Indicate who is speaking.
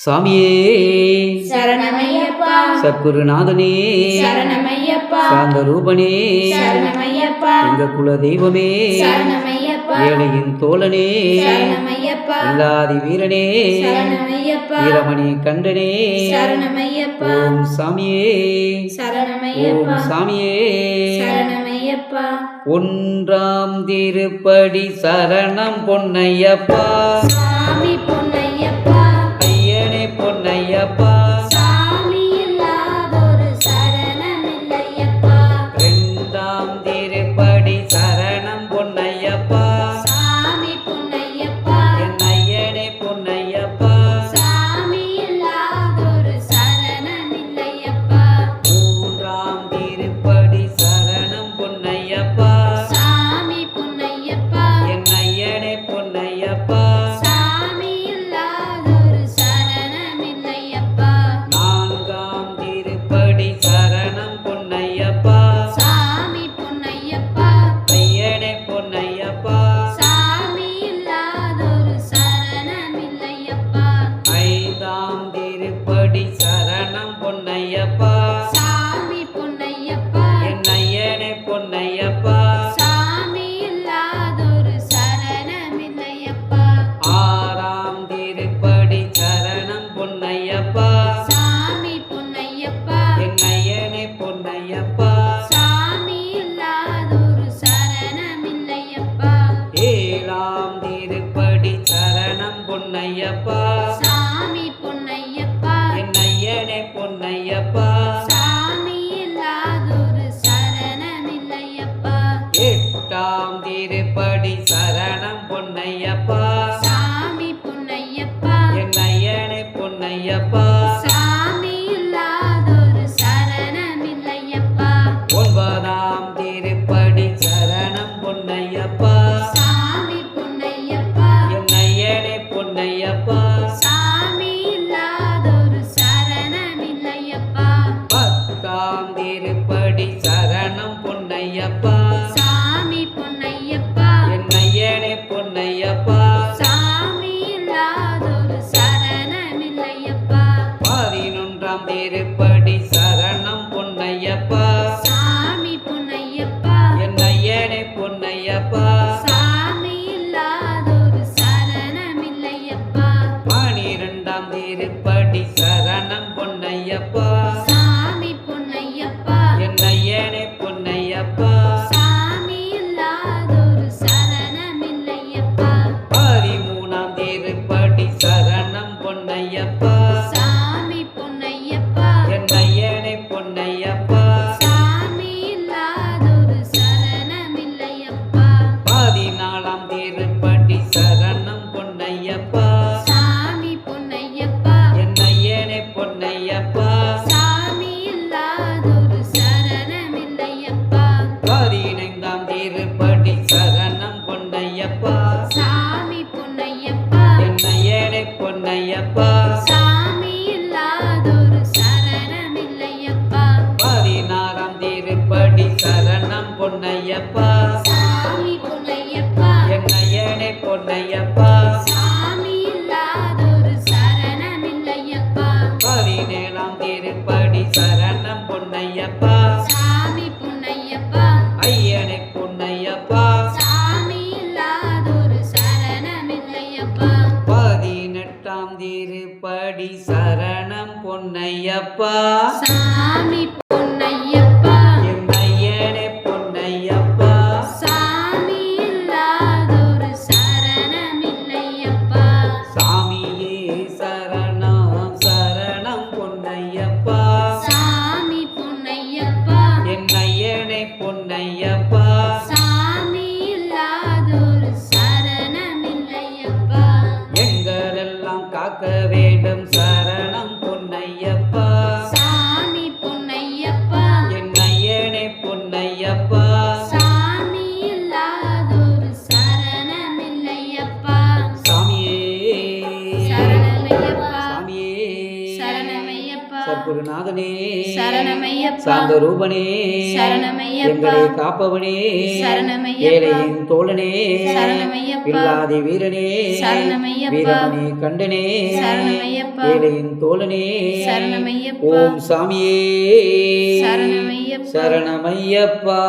Speaker 1: சாமியே
Speaker 2: சரணமையப்பா,
Speaker 1: சத்குருநாதனே
Speaker 2: சரணமையப்பா,
Speaker 1: சாந்த ரூபனே
Speaker 2: சரணமையப்பா,
Speaker 1: எங்க குல தெய்வமே
Speaker 2: சரணமையப்பா,
Speaker 1: ஏழையின் தோழனே
Speaker 2: சரணமையப்பா,
Speaker 1: இல்லாதி வீரனே
Speaker 2: சரணமையப்பா,
Speaker 1: வீரமணி கண்டனே
Speaker 2: சரணமையப்பா,
Speaker 1: ஓம் சாமியே
Speaker 2: சரணமையப்பா,
Speaker 1: ஓம் சாமியே
Speaker 2: சரணமையப்பா,
Speaker 1: ஒன்றாம் திருப்படி சரணம் பொன்னையப்பா
Speaker 2: சாமி பொன்னையப்பா,
Speaker 1: ஐயனே பொன்னையப்பா
Speaker 2: சாமி இல்லாதொரு சரணமில்லையப்பா,
Speaker 1: இரண்டாம் திருப்படி சரணம் பொன்னையப்பா
Speaker 2: சாமி பொன்னையப்பா,
Speaker 1: என் ஐயனே பொன்னையப்பா
Speaker 2: சாமி இல்லாதொரு சரணமில்லையப்பா,
Speaker 1: மூன்றாம் திருப்படி சரணம் பொன்னையப்பா
Speaker 2: சாமி பொன்னையப்பா,
Speaker 1: என் ஐயனே பொன்னையப்பா
Speaker 2: சாமி இல்லாதொரு சரணமில்லையப்பா,
Speaker 1: நான்காம் திருப்படி சரணம் பொன்னையப்பா
Speaker 2: சாமி பொன்னையப்பா,
Speaker 1: ஐயனே பொன்னையப்பா
Speaker 2: சாமி இல்லாதொரு சரணமில்லையப்பா,
Speaker 1: ஐந்தாம் திருப்படி சரணம் பொன்னையப்பா
Speaker 2: சாமி பொன்னையப்பா,
Speaker 1: என் ஐயனே பொன்னையப்பா
Speaker 2: சாமி இல்லாதொரு சரணமில்லையப்பா,
Speaker 1: ஆறாம் திருப்படி சரணம் பொன்னையப்பா
Speaker 2: சாமி பொன்னையப்பா,
Speaker 1: என் ஐயனே பொன்னையப்பா
Speaker 2: சாமி இல்லாதொரு சரணமில்லையப்பா,
Speaker 1: ஏழாம் திருப்படி சரணம் பொன்னையப்பா
Speaker 2: சாமி பொன்னையப்பா,
Speaker 1: என் ஐயனே பொன்னையப்பா
Speaker 2: சாமி இல்லாதொரு சரணமில்லையப்பா,
Speaker 1: எட்டாம் திருப்படி சரணம் பொன்னையப்பா
Speaker 2: சாமி பொன்னையப்பா,
Speaker 1: என் ஐயனே பொன்னையப்பா
Speaker 2: சாமி இல்லாதொரு சரணமில்லையப்பா,
Speaker 1: ஒன்பதாம் திருப்படி சரணம் பொன்னையப்பா
Speaker 2: சாமி பொன்னையப்பா,
Speaker 1: என் ஐயனே பொன்னையப்பா
Speaker 2: சாமி இல்லாதொரு சரணமில்லையப்பா,
Speaker 1: பத்தாம் திருப்படி சரணம் பொன்னையப்பா
Speaker 2: சாமி பொன்னையப்பா,
Speaker 1: என் ஐயனே பொன்னையப்பா
Speaker 2: சாமி இல்லாதொரு சரணமில்லையப்பா,
Speaker 1: பதினொன்றாம் திருப்படி சரணம் பொன்னையப்பா
Speaker 2: சாமி பொன்னையப்பா,
Speaker 1: என் ஐயனே பொன்னையப்பா
Speaker 2: சாமி இல்லாதொரு சரணமில்லையப்பா,
Speaker 1: பனிரெண்டாம் திருப்படி சரணம் பொன்னையப்பா
Speaker 2: சாமி பொன்னையப்பா,
Speaker 1: என் ஐயனே பொன்னையப்பா
Speaker 2: சாமி இல்லாதொரு சரணமில்லையப்பா,
Speaker 1: பதிமூணாம் திருப்படி சரணம் பொன்னையப்பா
Speaker 2: சாமி பொன்னையப்பா,
Speaker 1: என் ஐயனே பொன்னையப்பா
Speaker 2: சாமி இல்லாதொரு சரணமில்லையப்பா,
Speaker 1: பதினாலாம் திருப்படி சரணம் பொன்னையப்பா
Speaker 2: சாமி பொன்னையப்பா,
Speaker 1: என் ஐயனே பொன்னையப்பா
Speaker 2: சாமி இல்லாதொரு சரணமில்லையப்பா,
Speaker 1: பதினைந்தாம் திருப்படி சரணம் பொன்னையப்பா
Speaker 2: சாமி பொன்னையப்பா,
Speaker 1: என் ஐயனே பொன்னையப்பா
Speaker 2: சாமி இல்லாதொரு சரணமில்லையப்பா,
Speaker 1: பதினாறாம் திருப்படி சரணம் பொன்னையப்பா
Speaker 2: சாமி பொன்னையப்பா,
Speaker 1: என் ஐயனே பொன்னையப்பா
Speaker 2: சாமி இல்லாதொரு சரணமில்லையப்பா,
Speaker 1: பதினேழாம் திருப்படி சரணம் பொன்னையப்பா
Speaker 2: சாமி பொன்னையப்பா,
Speaker 1: ஐயனே பொன்னையப்பா
Speaker 2: சாமி இல்லாதொரு சரணமில்லையப்பா,
Speaker 1: பதினெட்டாம் திருப்படி சரணம் பொன்னையப்பா
Speaker 2: சாமி பொன்னையப்பா,
Speaker 1: என் ஐயனே பொன்னையப்பா
Speaker 2: சாமி இல்லாதொரு சரணமில்லையப்பா,
Speaker 1: சாமியே சரணம் சரணம் பொன்னையப்பா
Speaker 2: சாமி பொன்னையப்பா,
Speaker 1: என் ஐயனே பொன்னையப்பா
Speaker 2: சாமி இல்லாதொரு சரணமில்லையப்பா,
Speaker 1: எங்களெல்லாம் காக்க வேண்டும் சரணம் பொன்னையப்பா
Speaker 2: சாமி பொன்னையப்பா,
Speaker 1: என் ஐயனே பொன்னையப்பா
Speaker 2: சாமி இல்லாதொரு சரணமில்லையப்பா,
Speaker 1: சாமியே
Speaker 2: சரணமையப்பா,
Speaker 1: சாமியே
Speaker 2: சரணமையப்பா,
Speaker 1: சத்குருநாதனே
Speaker 2: சரணமையப்பா. சரணமையப்பா
Speaker 1: சாந்த ரூபனே
Speaker 2: சரணமையப்பா
Speaker 1: எங்களை காப்பவனே
Speaker 2: சரணமையப்பா
Speaker 1: ஏழையின் தோழனே
Speaker 2: சரணமையப்பா
Speaker 1: இல்லாதி வீரனே
Speaker 2: சரணமையப்பா
Speaker 1: வீரமணி கண்டனே
Speaker 2: சரணமையப்பா
Speaker 1: ஏழையின் தோழனே
Speaker 2: சரணமையப்பா
Speaker 1: ஓம் சாமியே
Speaker 2: சரணமையப்பா
Speaker 1: சரணமையப்பா